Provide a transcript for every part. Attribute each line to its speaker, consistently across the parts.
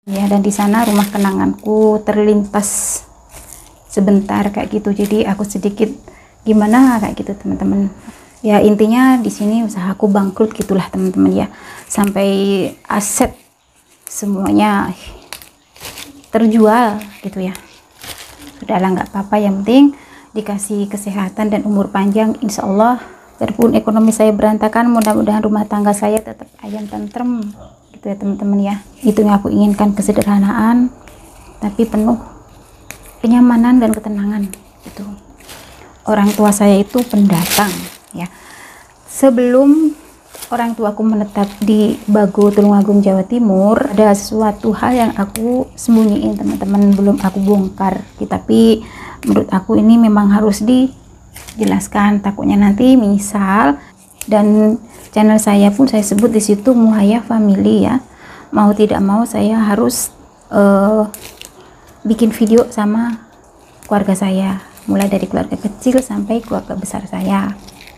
Speaker 1: ya, dan di sana rumah kenanganku terlintas sebentar kayak gitu. Jadi aku sedikit gimana kayak gitu teman-teman. Ya intinya di sini usahaku bangkrut gitulah teman-teman ya, sampai aset semuanya terjual gitu ya. Sudahlah, nggak apa-apa, yang penting dikasih kesehatan dan umur panjang, insya Allah. Biarpun ekonomi saya berantakan, mudah-mudahan rumah tangga saya tetap ayam tentrem gitu ya teman-teman ya. Itu yang aku inginkan, kesederhanaan tapi penuh kenyamanan dan ketenangan gitu. Orang tua saya itu pendatang ya. Sebelum orang tuaku menetap di Bago, Tulungagung, Jawa Timur, ada sesuatu hal yang aku sembunyiin teman-teman, belum aku bongkar. Tapi menurut aku ini memang harus dijelaskan, takutnya nanti misal, dan channel saya pun saya sebut di situ Muhaya Family ya. Mau tidak mau saya harus bikin video sama keluarga saya, mulai dari keluarga kecil sampai keluarga besar saya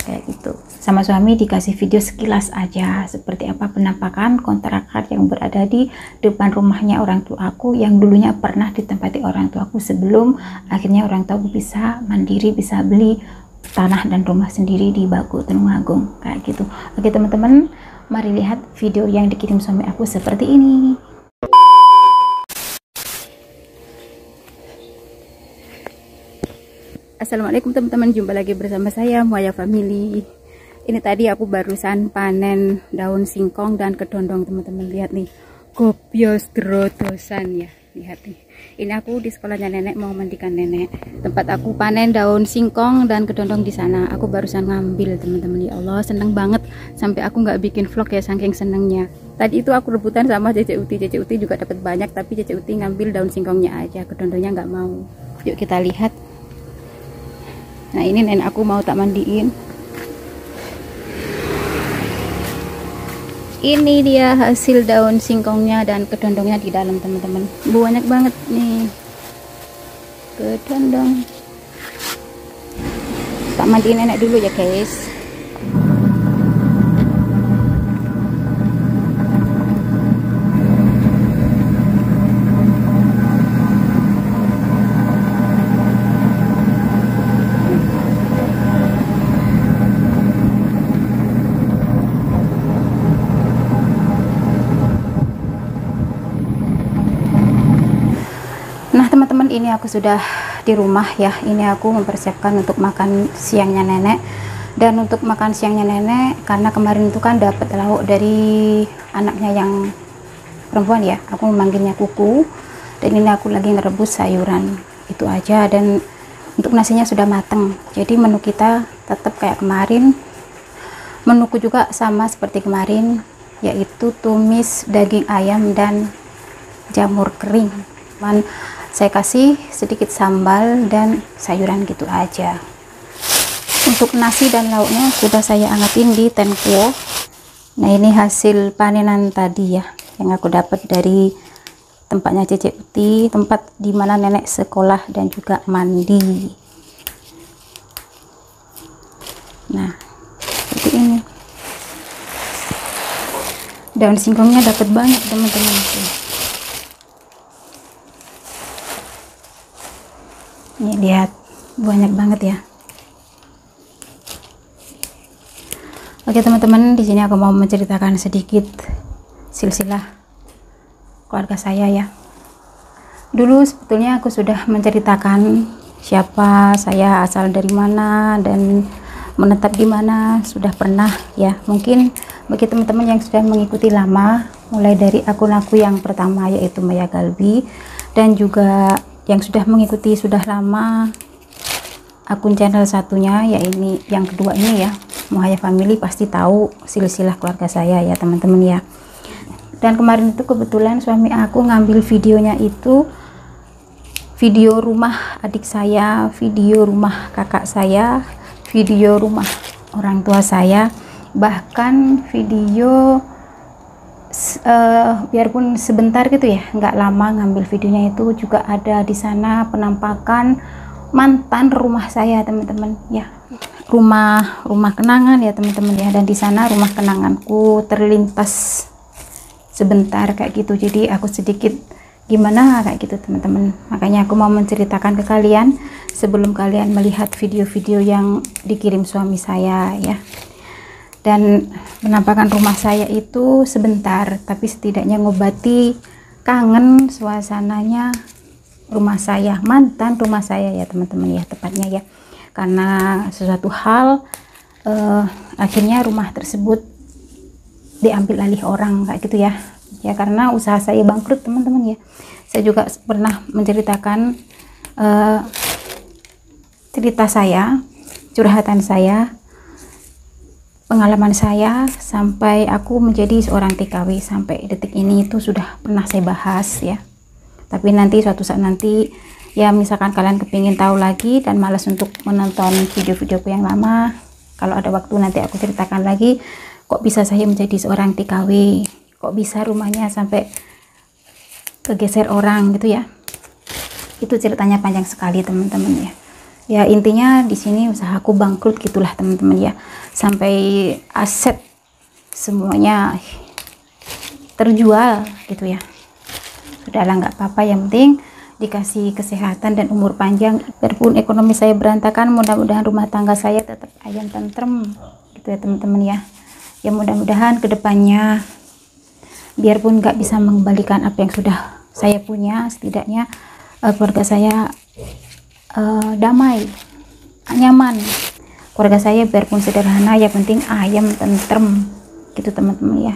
Speaker 1: kayak gitu. Sama suami dikasih video sekilas aja seperti apa penampakan kontrakan yang berada di depan rumahnya orang tua aku yang dulunya pernah ditempati orang tuaku sebelum akhirnya orang tuaku bisa mandiri, bisa beli tanah dan rumah sendiri di Bago, Tulungagung kayak gitu. Oke teman-teman, mari lihat video yang dikirim suami aku seperti ini. Assalamualaikum teman-teman, jumpa lagi bersama saya Muhaya Family. Ini tadi aku barusan panen daun singkong dan kedondong teman-teman, lihat nih, gobios drodosan ya, lihat nih. Ini aku di sekolahnya nenek, mau mandikan nenek. Tempat aku panen daun singkong dan kedondong di sana. Aku barusan ngambil teman-teman, ya Allah seneng banget sampai aku nggak bikin vlog ya saking senengnya. Tadi itu aku rebutan sama Cece Uti juga dapat banyak, tapi Cece Uti ngambil daun singkongnya aja, kedondongnya nggak mau. Yuk kita lihat. Nah ini nenek aku mau tak mandiin. Ini dia hasil daun singkongnya dan kedondongnya di dalam teman-teman. Banyak banget nih kedondong. Tak mandiin nenek dulu ya guys. Nah teman-teman, ini aku sudah di rumah ya. Ini aku mempersiapkan untuk makan siangnya nenek. Dan untuk makan siangnya nenek, karena kemarin itu kan dapat lauk dari anaknya yang perempuan ya, aku memanggilnya Kuku. Dan ini aku lagi ngerebus sayuran, itu aja. Dan untuk nasinya sudah mateng, jadi menu kita tetap kayak kemarin. Menuku juga sama seperti kemarin, yaitu tumis daging ayam dan jamur kering. Saya kasih sedikit sambal dan sayuran gitu aja. Untuk nasi dan lauknya sudah saya angetin di tengkuo. Nah ini hasil panenan tadi ya, yang aku dapat dari tempatnya Cece Uti, tempat dimana nenek sekolah dan juga mandi. Nah seperti ini. Daun singkongnya dapat banyak teman-teman. Nih lihat, banyak banget ya. Oke teman-teman, di sini aku mau menceritakan sedikit silsilah keluarga saya ya. Dulu sebetulnya aku sudah menceritakan siapa saya, asal dari mana dan menetap di mana, sudah pernah ya. Mungkin bagi teman-teman yang sudah mengikuti lama, mulai dari akun aku yang pertama yaitu Maya Galbi, dan juga yang sudah mengikuti sudah lama akun channel satunya ya, ini yang kedua ini ya, Muhaya Family, pasti tahu silsilah keluarga saya ya teman-teman ya. Dan kemarin itu kebetulan suami aku ngambil videonya itu video rumah adik saya, video rumah kakak saya, video rumah orang tua saya, bahkan video biarpun sebentar gitu ya, nggak lama ngambil videonya, itu juga ada di sana penampakan mantan rumah saya teman-teman ya, rumah kenangan ya teman-teman ya. Dan di sana rumah kenanganku terlintas sebentar kayak gitu. Jadi aku sedikit gimana kayak gitu teman-teman. Makanya aku mau menceritakan ke kalian sebelum kalian melihat video-video yang dikirim suami saya ya. Dan penampakan rumah saya itu sebentar, tapi setidaknya ngobati kangen suasananya rumah saya, mantan rumah saya ya teman-teman ya, tepatnya ya. Karena sesuatu hal akhirnya rumah tersebut diambil alih orang kayak gitu ya. Ya karena usaha saya bangkrut teman-teman ya. Saya juga pernah menceritakan cerita saya, curhatan saya, pengalaman saya sampai aku menjadi seorang TKW sampai detik ini itu sudah pernah saya bahas ya. Tapi nanti suatu saat nanti ya, misalkan kalian kepingin tahu lagi dan malas untuk menonton video-videoku yang lama, kalau ada waktu nanti aku ceritakan lagi kok bisa saya menjadi seorang TKW, kok bisa rumahnya sampai kegeser orang gitu ya. Itu ceritanya panjang sekali teman-teman ya. Ya intinya di sini usahaku bangkrut gitulah teman-teman ya, sampai aset semuanya terjual gitu ya. Sudahlah nggak apa-apa, yang penting dikasih kesehatan dan umur panjang. Biarpun ekonomi saya berantakan, mudah-mudahan rumah tangga saya tetap ayam tentrem gitu ya teman-teman ya. Ya mudah-mudahan kedepannya biarpun nggak bisa mengembalikan apa yang sudah saya punya, setidaknya keluarga saya damai, nyaman. Keluarga saya biarpun sederhana, yang penting ayam tentrem gitu teman-teman ya.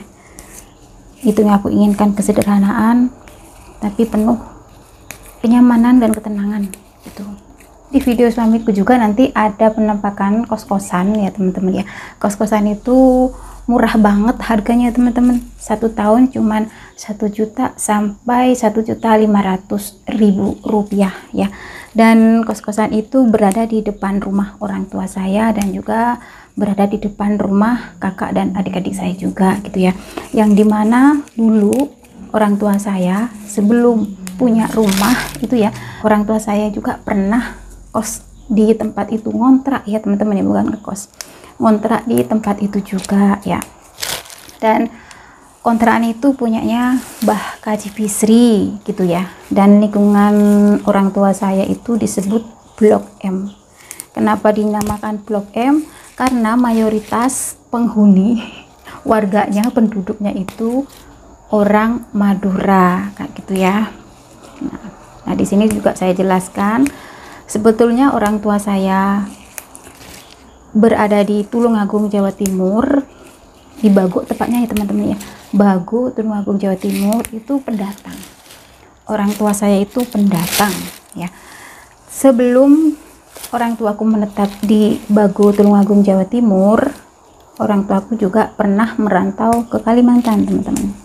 Speaker 1: Itu yang aku inginkan, kesederhanaan tapi penuh kenyamanan dan ketenangan gitu. Di video suamiku juga nanti ada penampakan kos-kosan ya teman-teman ya. Kos-kosan itu murah banget harganya teman-teman, 1 tahun cuman 1 juta sampai 1.500.000 rupiah ya. Dan kos-kosan itu berada di depan rumah orang tua saya dan juga berada di depan rumah kakak dan adik-adik saya juga gitu ya. Yang dimana dulu orang tua saya sebelum punya rumah itu ya, orang tua saya juga pernah kos di tempat itu, ngontrak ya teman-teman ya, bukan ngekos, ngontrak di tempat itu juga ya. Dan kontrakan itu punyanya Mbah Kaji Bisri gitu ya. Dan lingkungan orang tua saya itu disebut Blok M. Kenapa dinamakan Blok M? Karena mayoritas penghuni warganya, penduduknya itu orang Madura kayak gitu ya. Nah di sini juga saya jelaskan, sebetulnya orang tua saya berada di Tulungagung Jawa Timur, di Bago tepatnya ya teman-teman ya. Bago, Tulungagung Jawa Timur itu pendatang. Orang tua saya itu pendatang ya. Sebelum orang tuaku menetap di Bago, Tulungagung Jawa Timur, orang tuaku juga pernah merantau ke Kalimantan teman-teman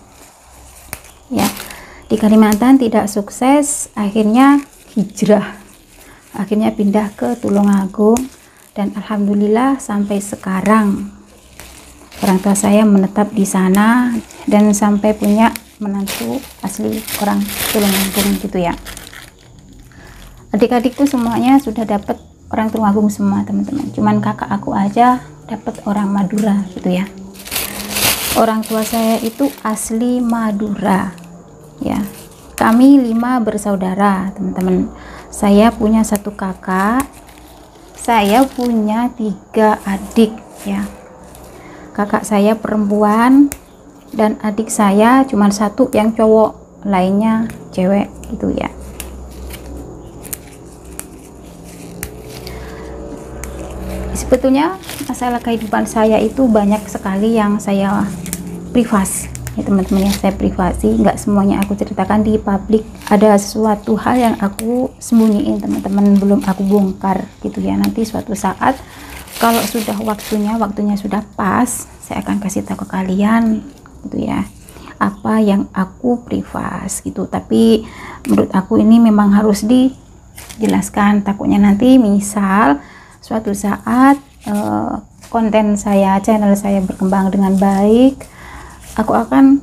Speaker 1: ya. Di Kalimantan tidak sukses, akhirnya hijrah, akhirnya pindah ke Tulungagung, dan alhamdulillah sampai sekarang orang tua saya menetap di sana dan sampai punya menantu asli orang Tulungagung gitu ya. Adik-adikku semuanya sudah dapat orang Tulungagung semua teman-teman, cuman kakak aku aja dapat orang Madura gitu ya. Orang tua saya itu asli Madura ya. Kami 5 bersaudara teman-teman. Saya punya 1 kakak, saya punya 3 adik ya. Kakak saya perempuan dan adik saya cuma 1 yang cowok, lainnya cewek gitu ya. Sebetulnya masalah kehidupan saya itu banyak sekali yang saya privasi ya teman-teman ya. Saya privasi, nggak semuanya aku ceritakan di publik. Ada sesuatu hal yang aku sembunyiin teman-teman, belum aku bongkar gitu ya. Nanti suatu saat kalau sudah waktunya sudah pas, saya akan kasih tahu ke kalian gitu ya, apa yang aku privasi gitu. Tapi menurut aku ini memang harus dijelaskan, takutnya nanti misal suatu saat konten saya, channel saya berkembang dengan baik, aku akan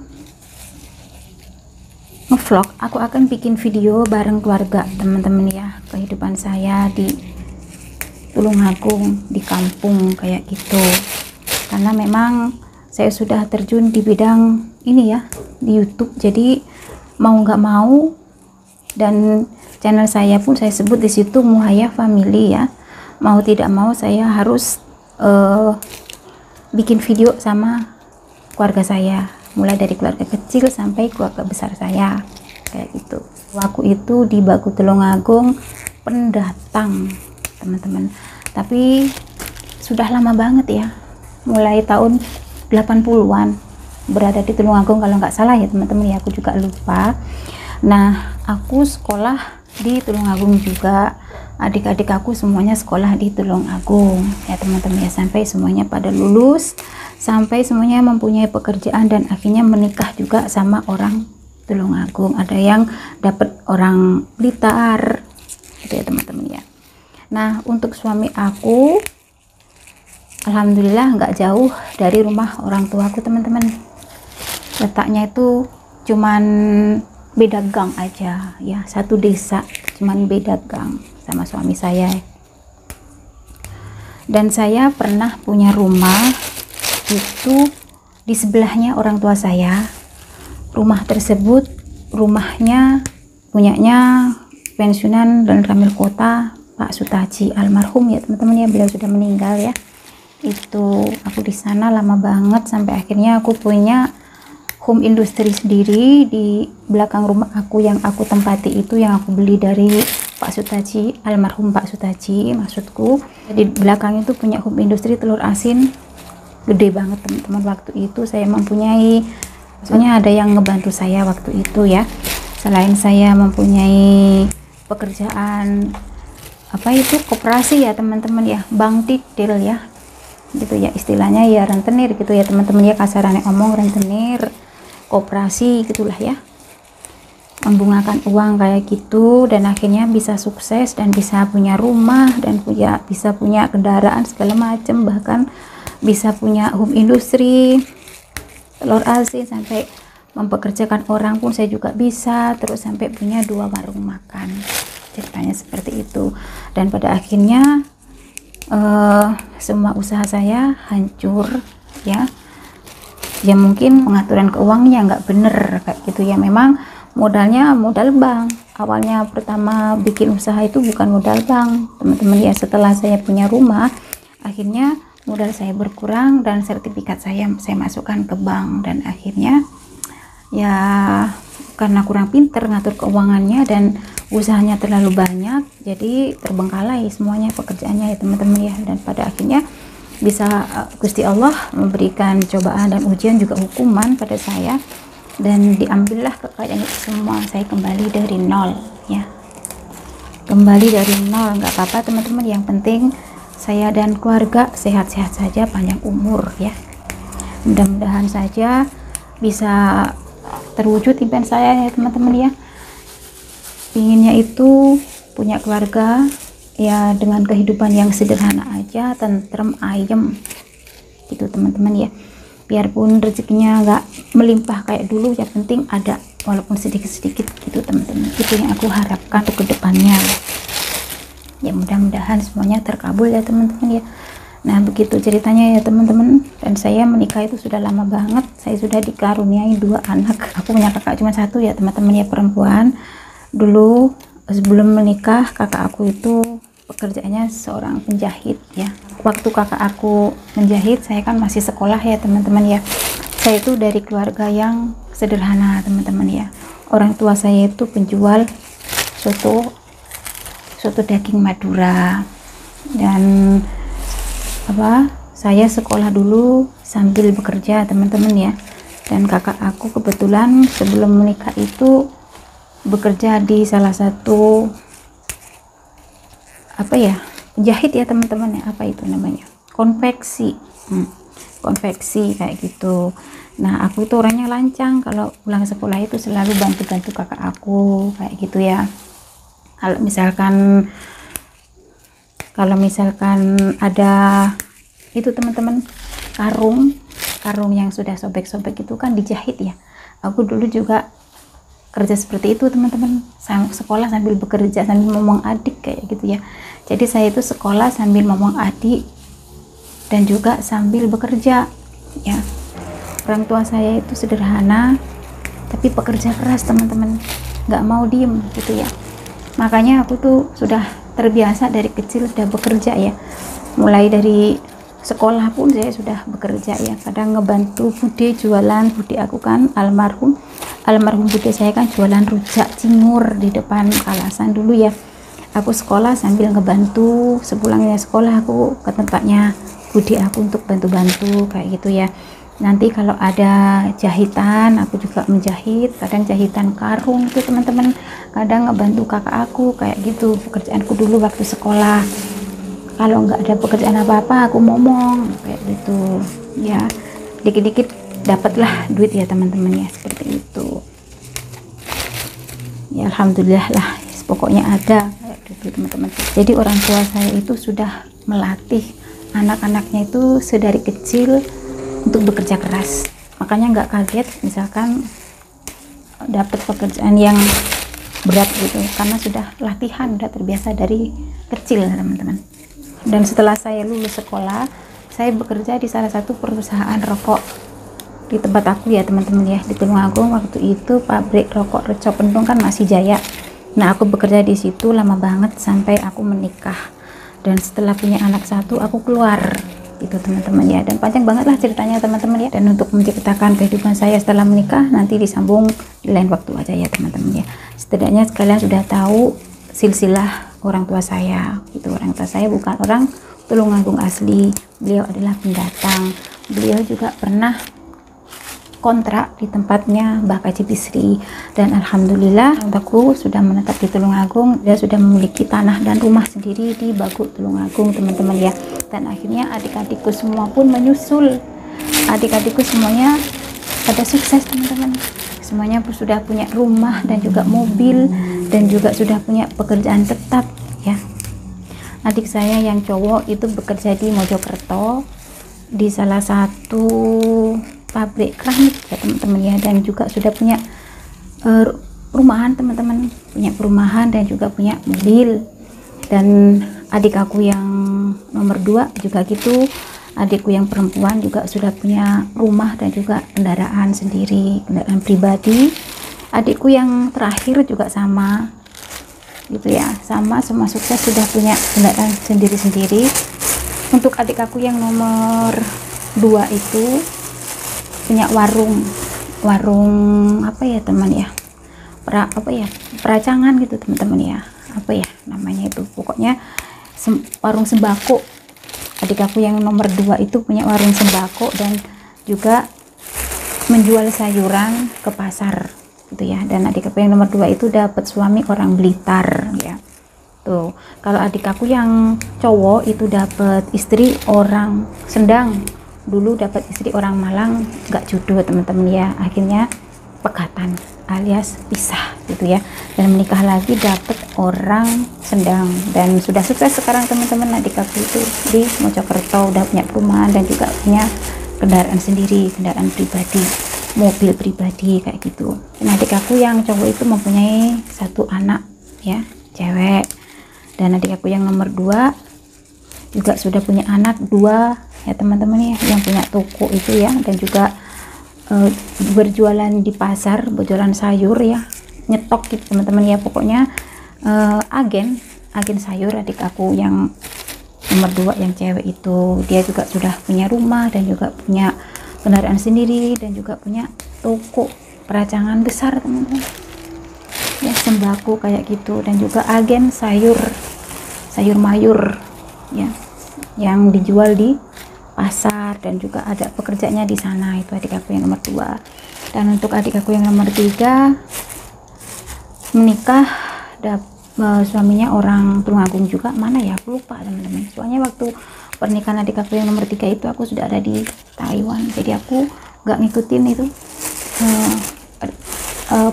Speaker 1: ngevlog, aku akan bikin video bareng keluarga teman-teman ya, kehidupan saya di Tulungagung, di kampung kayak gitu. Karena memang saya sudah terjun di bidang ini ya, di YouTube, jadi mau nggak mau Dan channel saya pun saya sebut di situ Muhaya Family ya. Mau tidak mau saya harus bikin video sama keluarga saya, mulai dari keluarga kecil sampai keluarga besar saya kayak gitu. Aku itu di Baku Tulungagung pendatang teman-teman, tapi sudah lama banget ya, mulai tahun 80-an berada di Tulungagung kalau nggak salah ya teman-teman ya, aku juga lupa. Nah, aku sekolah di Tulungagung juga, adik-adik aku semuanya sekolah di Tulungagung ya teman-teman ya, sampai semuanya pada lulus, sampai semuanya mempunyai pekerjaan dan akhirnya menikah juga sama orang Tulungagung. Ada yang dapat orang Blitar gitu ya teman-teman ya. Nah, untuk suami aku alhamdulillah nggak jauh dari rumah orang tua aku teman-teman, letaknya itu cuman beda gang aja ya, satu desa, cuman beda gang sama suami saya. Dan saya pernah punya rumah itu di sebelahnya orang tua saya. Rumah tersebut rumahnya punyanya pensiunan dan Ramil Kota Pak Sutaji almarhum ya teman-teman ya, beliau sudah meninggal ya. Itu aku di sana lama banget sampai akhirnya aku punya home industry sendiri di belakang rumah aku yang aku tempati itu, yang aku beli dari Pak Sutaji, almarhum Pak Sutaji maksudku. Di belakang itu punya home industry telur asin gede banget teman-teman. Waktu itu saya mempunyai, soalnya ada yang ngebantu saya waktu itu ya, selain saya mempunyai pekerjaan apa itu koperasi ya teman-teman ya, bank titil ya gitu ya istilahnya ya, rentenir gitu ya teman-teman ya, kasarannya omong rentenir koperasi gitulah ya, membungakan uang kayak gitu. Dan akhirnya bisa sukses dan bisa punya rumah dan bisa punya kendaraan segala macam, bahkan bisa punya home industry telur asin, sampai mempekerjakan orang pun saya juga bisa, terus sampai punya 2 warung makan, ceritanya seperti itu. Dan pada akhirnya semua usaha saya hancur ya, ya mungkin pengaturan keuangannya nggak bener kayak gitu ya. Memang modalnya modal bank, awalnya pertama bikin usaha itu bukan modal bank teman-teman ya. Setelah saya punya rumah, akhirnya modal saya berkurang dan sertifikat saya masukkan ke bank, dan akhirnya ya karena kurang pinter ngatur keuangannya dan usahanya terlalu banyak, jadi terbengkalai semuanya pekerjaannya ya teman-teman ya. Dan pada akhirnya bisa Gusti Allah memberikan cobaan dan ujian juga hukuman pada saya, dan diambillah kekayaan itu semua. Saya kembali dari nol ya, kembali dari nol. Nggak apa-apa teman-teman, yang penting saya dan keluarga sehat-sehat saja, panjang umur ya. Mudah-mudahan saja bisa terwujud impian saya ya teman-teman ya. Pinginnya itu punya keluarga ya dengan kehidupan yang sederhana aja, tentrem, ayem gitu teman-teman ya. Biarpun rezekinya nggak melimpah kayak dulu, yang penting ada walaupun sedikit-sedikit gitu teman-teman. Itu yang aku harapkan untuk kedepannya ya, mudah-mudahan semuanya terkabul ya teman-teman ya. Nah begitu ceritanya ya teman-teman. Dan saya menikah itu sudah lama banget, saya sudah dikaruniai 2 anak. Aku punya kakak cuma 1 ya teman-teman ya, perempuan. Dulu sebelum menikah kakak aku itu pekerjaannya seorang penjahit ya. Waktu kakak aku menjahit, saya kan masih sekolah ya teman-teman ya. Saya itu dari keluarga yang sederhana teman-teman ya. Orang tua saya itu penjual soto daging Madura, dan saya sekolah dulu sambil bekerja teman-teman ya. Dan kakak aku kebetulan sebelum menikah itu bekerja di salah satu penjahit ya teman-teman ya, apa itu namanya, konveksi konveksi kayak gitu. Nah aku itu orangnya lancang, kalau pulang sekolah itu selalu bantu-bantu kakak aku kayak gitu ya. Kalau misalkan ada itu teman-teman, karung yang sudah sobek-sobek itu kan dijahit ya. Aku dulu juga kerja seperti itu teman-teman, sekolah sambil bekerja sambil ngomong adik kayak gitu ya. Jadi saya itu sekolah sambil ngomong adik dan juga sambil bekerja ya. Orang tua saya itu sederhana tapi pekerja keras teman-teman. nggak mau diem gitu ya. Makanya aku tuh sudah terbiasa dari kecil sudah bekerja ya, mulai dari sekolah pun saya sudah bekerja ya. Kadang ngebantu bude jualan, bude aku kan almarhum bude saya kan jualan rujak cingur di depan Kalasan dulu ya. Aku sekolah sambil ngebantu, sepulangnya sekolah aku ke tempatnya bude aku untuk bantu-bantu kayak gitu ya. Nanti kalau ada jahitan aku juga menjahit, kadang jahitan karung itu teman-teman, kadang ngebantu kakak aku kayak gitu pekerjaanku dulu waktu sekolah. Kalau nggak ada pekerjaan apa-apa aku ngomong kayak gitu ya, dikit-dikit dapatlah duit ya teman-teman ya, seperti itu ya. Alhamdulillah lah, pokoknya ada kayak gitu teman-teman. Jadi orang tua saya itu sudah melatih anak-anaknya itu sedari kecil untuk bekerja keras. Makanya nggak kaget misalkan dapat pekerjaan yang berat gitu, karena sudah latihan, udah terbiasa dari kecil teman-teman. Dan setelah saya lulus sekolah, saya bekerja di salah satu perusahaan rokok di tempat aku ya teman-teman ya, di Tulungagung. Waktu itu pabrik rokok Reco Pentung kan masih jaya. Nah aku bekerja di situ lama banget sampai aku menikah, dan setelah punya anak satu aku keluar itu teman-teman ya. Dan panjang banget lah ceritanya teman-teman ya, dan untuk menceritakan kehidupan saya setelah menikah nanti disambung di lain waktu aja ya teman-teman ya. Setidaknya sekalian sudah tahu silsilah orang tua saya itu. Orang tua saya bukan orang Tulungagung asli, beliau adalah pendatang. Beliau juga pernah kontrak di tempatnya Mbah Kaji Bisri, dan alhamdulillah aku sudah menetap di Tulungagung. Dia sudah memiliki tanah dan rumah sendiri di Baguk Tulungagung teman-teman ya. Dan akhirnya adik-adikku semua pun menyusul, adik-adikku semuanya pada sukses teman-teman, semuanya sudah punya rumah dan juga mobil, dan juga sudah punya pekerjaan tetap ya. Adik saya yang cowok itu bekerja di Mojokerto di salah satu pabrik keramik ya teman-teman ya, dan juga sudah punya rumahan teman-teman, punya perumahan dan juga punya mobil. Dan adik aku yang nomor 2 juga gitu, adikku yang perempuan juga sudah punya rumah dan juga kendaraan sendiri, kendaraan pribadi. Adikku yang terakhir juga sama gitu ya, sama semua sukses, sudah punya kendaraan sendiri-sendiri. Untuk adik aku yang nomor 2 itu punya warung apa ya teman ya, peracangan gitu teman-teman ya, apa ya namanya itu, pokoknya warung sembako. Adik aku yang nomor 2 itu punya warung sembako dan juga menjual sayuran ke pasar gitu ya. Dan adik aku yang nomor 2 itu dapat suami orang Blitar ya. Tuh, kalau adik aku yang cowok itu dapat istri orang Sendang. Dulu dapat istri orang Malang, nggak jodoh teman-teman ya, akhirnya pegatan alias pisah gitu ya, dan menikah lagi dapat orang Sendang, dan sudah sukses sekarang teman-teman. Adik aku itu di Mojokerto udah punya perumahan dan juga punya kendaraan sendiri, kendaraan pribadi, mobil pribadi kayak gitu. Dan adik aku yang cowok itu mempunyai 1 anak ya, cewek. Dan adik aku yang nomor 2 juga sudah punya anak 2 ya teman-teman ya, yang punya toko itu ya, dan juga berjualan di pasar, berjualan sayur ya, nyetok gitu teman-teman ya. Pokoknya agen sayur. Adik aku yang nomor 2 yang cewek itu, dia juga sudah punya rumah dan juga punya kendaraan sendiri dan juga punya toko peracangan besar teman-teman ya, sembako kayak gitu, dan juga agen sayur mayur ya, yang dijual di pasar, dan juga ada pekerjaannya di sana. Itu adik aku yang nomor 2. Dan untuk adik aku yang nomor 3 menikah, suaminya orang Tulungagung juga, mana ya aku lupa teman-teman. Soalnya waktu pernikahan adik aku yang nomor 3 itu aku sudah ada di Taiwan, jadi aku nggak ngikutin itu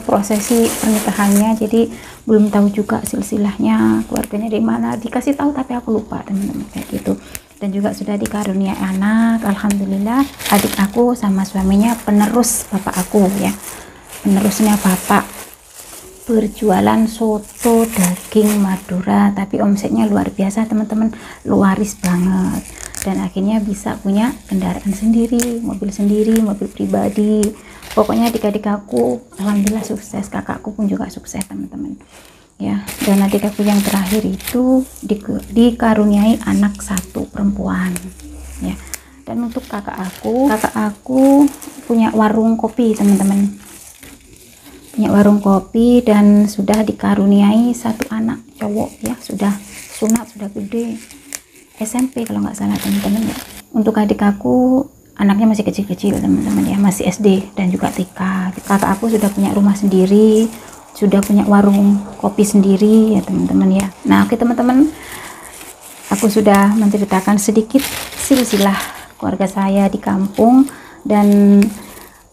Speaker 1: prosesi pernikahannya, jadi belum tahu juga silsilahnya keluarganya dari mana. Dikasih tahu tapi aku lupa teman-teman kayak gitu. Dan juga sudah dikaruniai anak, alhamdulillah. Adik aku sama suaminya penerus bapak aku ya, penerusnya bapak, berjualan soto daging Madura, tapi omsetnya luar biasa teman-teman, luaris banget. Dan akhirnya bisa punya kendaraan sendiri, mobil pribadi, Pokoknya adik-adik aku alhamdulillah sukses, kakakku pun juga sukses teman-teman ya. Dan adik aku yang terakhir itu dikaruniai anak 1 perempuan ya. Dan untuk kakak aku punya warung kopi teman-teman, punya warung kopi dan sudah dikaruniai 1 anak cowok ya, sudah sunat, sudah gede, SMP kalau nggak salah teman-teman ya. Untuk adik aku anaknya masih kecil-kecil teman-teman ya, masih SD dan juga TK. Kakak aku sudah punya rumah sendiri, sudah punya warung kopi sendiri ya teman-teman ya. Nah oke teman-teman, aku sudah menceritakan sedikit silsilah keluarga saya di kampung, dan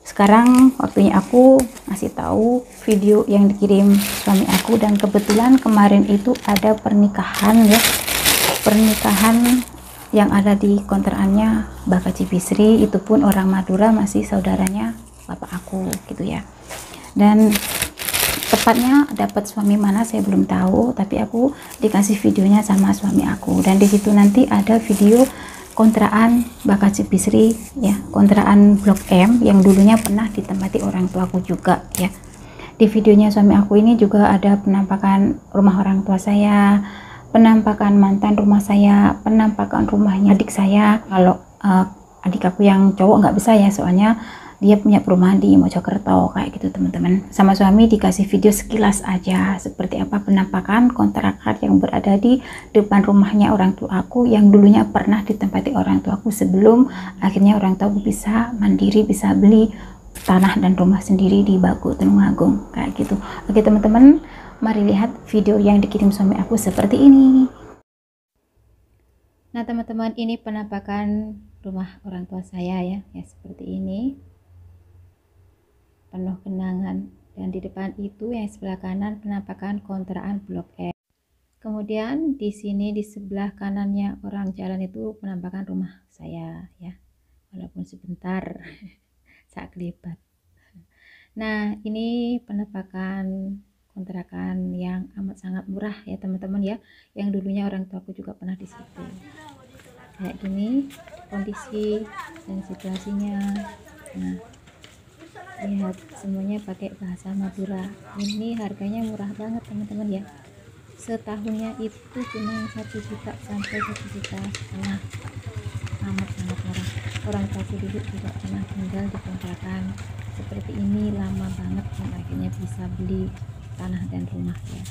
Speaker 1: sekarang waktunya aku ngasih tahu video yang dikirim suami aku. Dan kebetulan kemarin itu ada pernikahan ya, pernikahan yang ada di kontrakannya Baka Cibisri, itu pun orang Madura, masih saudaranya bapak aku gitu ya. Dan tepatnya dapat suami mana saya belum tahu, tapi aku dikasih videonya sama suami aku. Dan di situ nanti ada video kontrakan Baka Cibisri ya, kontrakan Blok M yang dulunya pernah ditempati orang tuaku juga ya. Di videonya suami aku ini juga ada penampakan rumah orang tua saya, penampakan mantan rumah saya, penampakan rumahnya adik saya. Kalau adik aku yang cowok nggak bisa ya, soalnya dia punya perumahan di Mojokerto kayak gitu teman-teman. Sama suami dikasih video sekilas aja seperti apa penampakan kontrakan yang berada di depan rumahnya orang tua aku yang dulunya pernah ditempati orang tua aku sebelum akhirnya orang tua aku bisa mandiri, bisa beli tanah dan rumah sendiri di Bagu, Tulungagung kayak gitu. Oke teman-teman, mari lihat video yang dikirim suami aku seperti ini. Nah teman-teman, ini penampakan rumah orang tua saya ya, seperti ini, penuh kenangan. Dan di depan itu yang sebelah kanan penampakan kontrakan Blok M. Kemudian di sini di sebelah kanannya orang jalan itu penampakan rumah saya ya, walaupun sebentar saat kelipat. Nah ini penampakan kontrakan yang amat sangat murah ya teman-teman ya, yang dulunya orang tuaku juga pernah di situ. Kayak gini kondisi dan situasinya. Nah lihat semuanya pakai bahasa Madura. Ini harganya murah banget teman-teman ya, setahunnya itu cuma 1 juta sampai 1,5 juta, amat sangat murah. Orang tuaku dulu juga pernah tinggal di kontrakan seperti ini lama banget dan akhirnya bisa beli tanah dan rumah ya.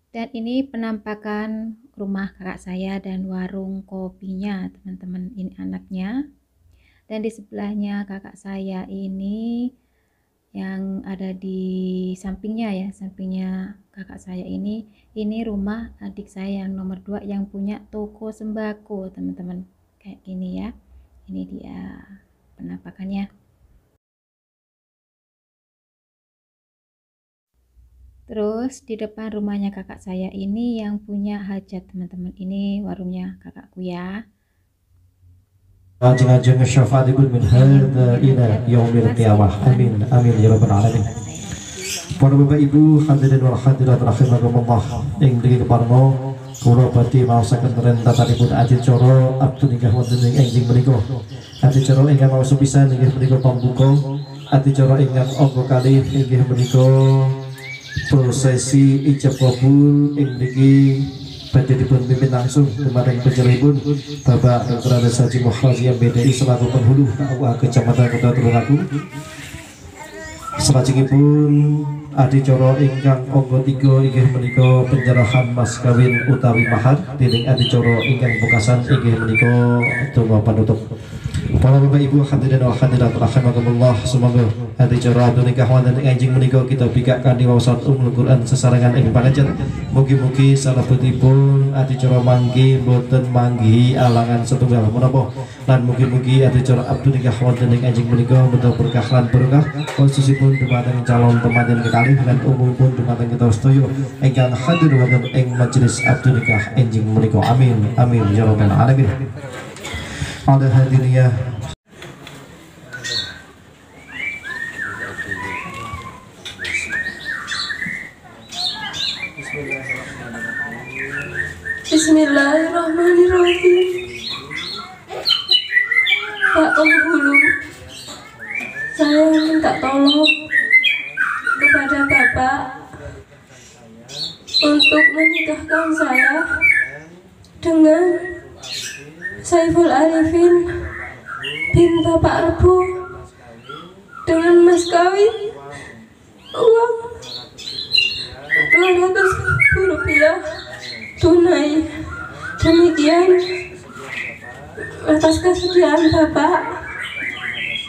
Speaker 1: Dan ini penampakan rumah kakak saya dan warung kopinya teman-teman, ini anaknya. Dan di sebelahnya kakak saya ini yang ada di sampingnya ya, sampingnya kakak saya ini rumah adik saya yang nomor 2 yang punya toko sembako teman-teman, kayak gini ya. Ini dia penampakannya. Terus di depan rumahnya kakak saya ini yang punya hajat teman-teman, ini warungnya kakakku ya.
Speaker 2: Ajeng-ajeng syafaat min hadza ila yaumil qiyamah. Amin amin ya rabbal alamin. Para bapak ibu hadirin wal hadirat rahimakumullah, ing mriki keparno kula badhe maosaken rentatanipun adicara abdi nikah wonten ing enjing menika. Adicara ingkang maos pisan inggih menika pambuka, adicara ingkang angka kalih inggih menika prosesi ijab kabul ing mriki badhe dipun pimpin langsung dumateng panjenenganipun Bapak Dr. Andes Haji Muhammad BDI selaku penghulu dakwah Kecamatan Kota Tulungagung. Salajengipun adicara ingkang angka 3 inggih menika penyerahan mas kawin utawi mahar dening adicara ingkang pungkasan inggih menika donga panutup. Para bapak ibu hadirin wal hadirat rahimakumullah, semoga adicara nikah wonten ing enjing menika kita bikak kanthi waosan Ummul Quran sesarengan ing pangajen. Mugi-mugi salebetipun adicara manggi boten manggihi alangan setunggal menapa, lan mugi-mugi adicara abdi nikah wonten ing enjing menika betul berkah lan berkah khususipun dumateng calon pemanten kekalih lan umumipun dumateng kita sedaya ingkang hadir wonten ing majelis abdi nikah enjing menika. Amin amin ya rabbal alamin. Pada hadirnya
Speaker 3: Bismillahirrahmanirrahim. Pak Penghulu, saya minta tolong kepada Bapak untuk menikahkan saya dengan Saiful Arifin bin Bapak Rebo dengan mas kawin uang 200.000 rupiah tunai. Demikian atas kesediaan Bapak,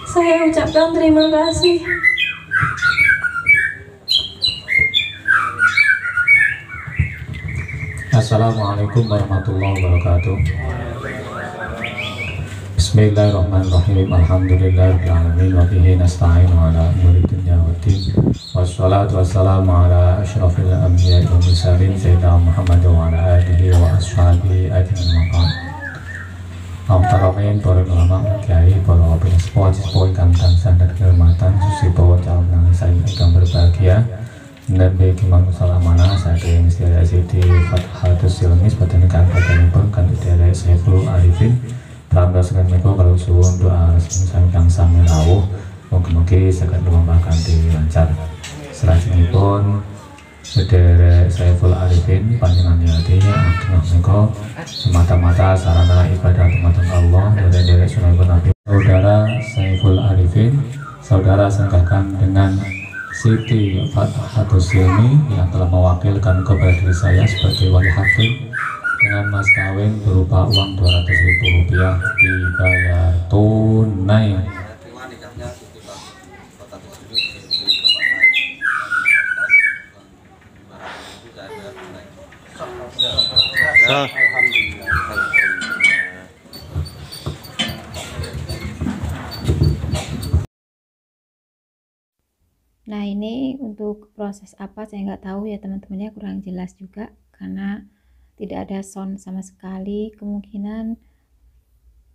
Speaker 3: saya ucapkan terima kasih.
Speaker 4: Assalamualaikum warahmatullahi wabarakatuh. Bismillahirrahmanirrahim. Alhamdulillahirabbil alamin wa bihi nasta'inu ala umuri dunya waddin. Wassalatu wassalamu ala asyrafil anbiya'i wal mursalin sayyidina Muhammad wa ala alihi wa ashabihi ajmain. Amtaramen para ulama, kiai, para penyepuh ingkang tansah dan kehormatan susipun calon pengantin ingkang berbahagia. Dan bagi manusia amanah saya yang istilah Siti Fathatus Silmis badan badanipun kan istilah Saiful Arifin prambasaken menika kalau suwun doa resmi sami kang sami rawuh mugi-mugi saged lumampah kanthi lancar. Salajengipun sedherek Saiful Arifin panjenenganipun ageng menika semata-mata sarana ibadah dumateng Allah derek sunahipun Nabi. Saudara Saiful Arifin, saudara sengkahkan dengan Siti Fathatus Silmi yang telah mewakilkan kepada diri saya sebagai wali hakim dengan mas kawin berupa uang 200.000 rupiah dibayar tunai.
Speaker 1: Nah, ini untuk proses apa saya nggak tahu ya teman-temannya, kurang jelas juga karena tidak ada sound sama sekali. Kemungkinan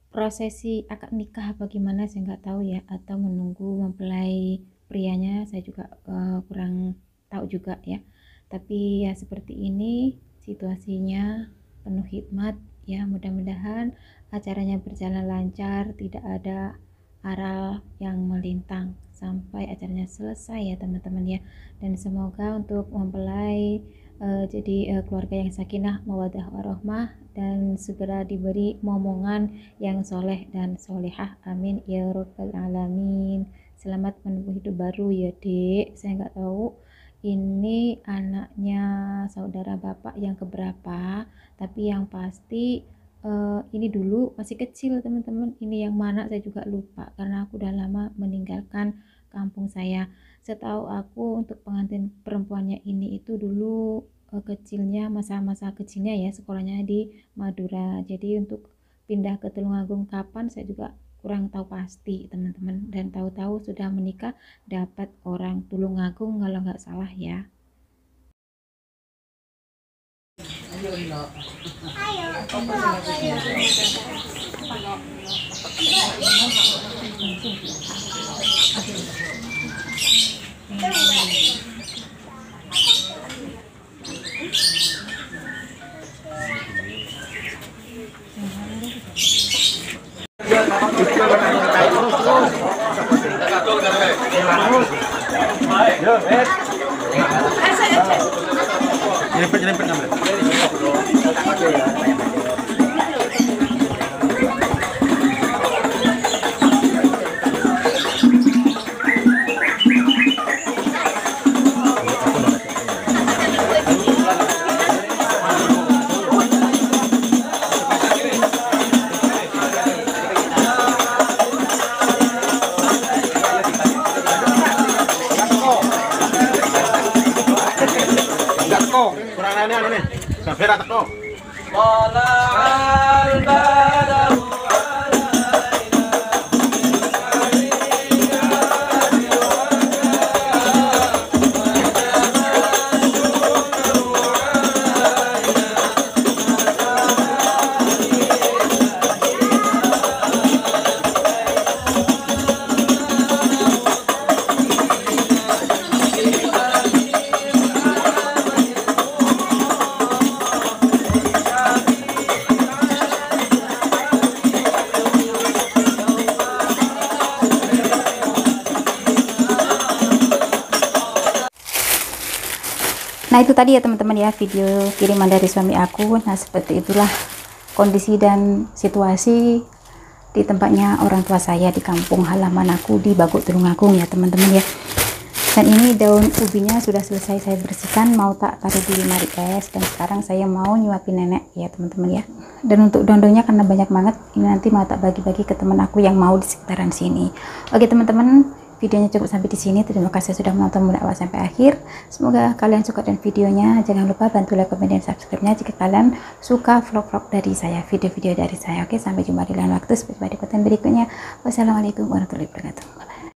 Speaker 1: prosesi akad nikah bagaimana saya nggak tahu ya, atau menunggu mempelai prianya saya juga kurang tahu juga ya. Tapi ya seperti ini situasinya, penuh hikmat ya. Mudah-mudahan acaranya berjalan lancar, tidak ada aral yang melintang sampai acaranya selesai ya teman-teman ya. Dan semoga untuk mempelai jadi keluarga yang sakinah mawaddah warahmah dan segera diberi momongan yang soleh dan solehah, amin ya rabbal alamin. Selamat menempuh hidup baru ya dek. Saya nggak tahu ini anaknya saudara bapak yang keberapa, tapi yang pasti ini dulu masih kecil teman-teman. Ini yang mana saya juga lupa karena aku udah lama meninggalkan kampung saya. Setahu aku untuk pengantin perempuannya ini itu dulu kecilnya, masa-masa kecilnya ya sekolahnya di Madura. Jadi untuk pindah ke Tulungagung kapan saya juga kurang tahu pasti teman-teman. Dan tahu-tahu sudah menikah dapat orang Tulungagung kalau nggak salah ya. Nah itu tadi ya teman-teman ya, video kiriman dari suami aku. Nah seperti itulah kondisi dan situasi di tempatnya orang tua saya di kampung halaman aku di Bagok Tulungagung ya teman-teman ya. Dan ini daun ubinya sudah selesai saya bersihkan, mau tak taruh di lemari es, dan sekarang saya mau nyuapin nenek ya teman-teman ya. Dan untuk daun-daunnya karena banyak banget, ini nanti mau tak bagi-bagi ke teman aku yang mau di sekitaran sini. Oke teman-teman, videonya cukup sampai di sini. Terima kasih sudah menonton mulai awal sampai akhir. Semoga kalian suka dengan videonya. Jangan lupa bantu like, komen, dan subscribe-nya jika kalian suka vlog-vlog dari saya, video-video dari saya. Oke, sampai jumpa di lain waktu. Sampai jumpa di konten berikutnya. Wassalamualaikum warahmatullahi wabarakatuh. Bye.